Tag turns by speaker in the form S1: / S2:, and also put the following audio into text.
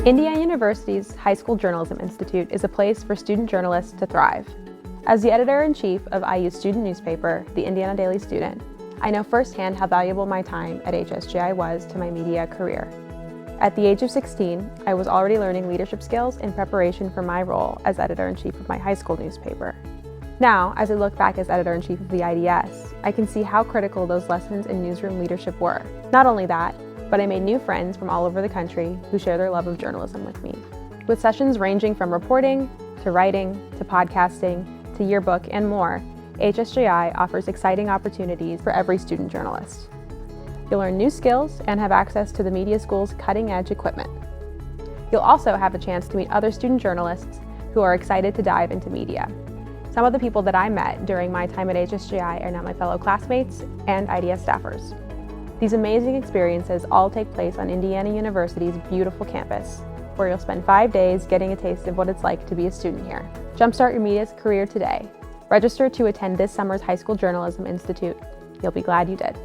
S1: Indiana University's High School Journalism Institute is a place for student journalists to thrive. As the editor-in-chief of IU's student newspaper, the Indiana Daily Student, I know firsthand how valuable my time at HSJI was to my media career. At the age of 16, I was already learning leadership skills in preparation for my role as editor-in-chief of my high school newspaper. Now, as I look back as editor-in-chief of the IDS, I can see how critical those lessons in newsroom leadership were. Not only that, but I made new friends from all over the country who share their love of journalism with me. With sessions ranging from reporting, to writing, to podcasting, to yearbook, and more, HSJI offers exciting opportunities for every student journalist. You'll learn new skills and have access to the media school's cutting-edge equipment. You'll also have a chance to meet other student journalists who are excited to dive into media. Some of the people that I met during my time at HSJI are now my fellow classmates and IDS staffers. These amazing experiences all take place on Indiana University's beautiful campus, where you'll spend 5 days getting a taste of what it's like to be a student here. Jumpstart your media career today. Register to attend this summer's High School Journalism Institute. You'll be glad you did.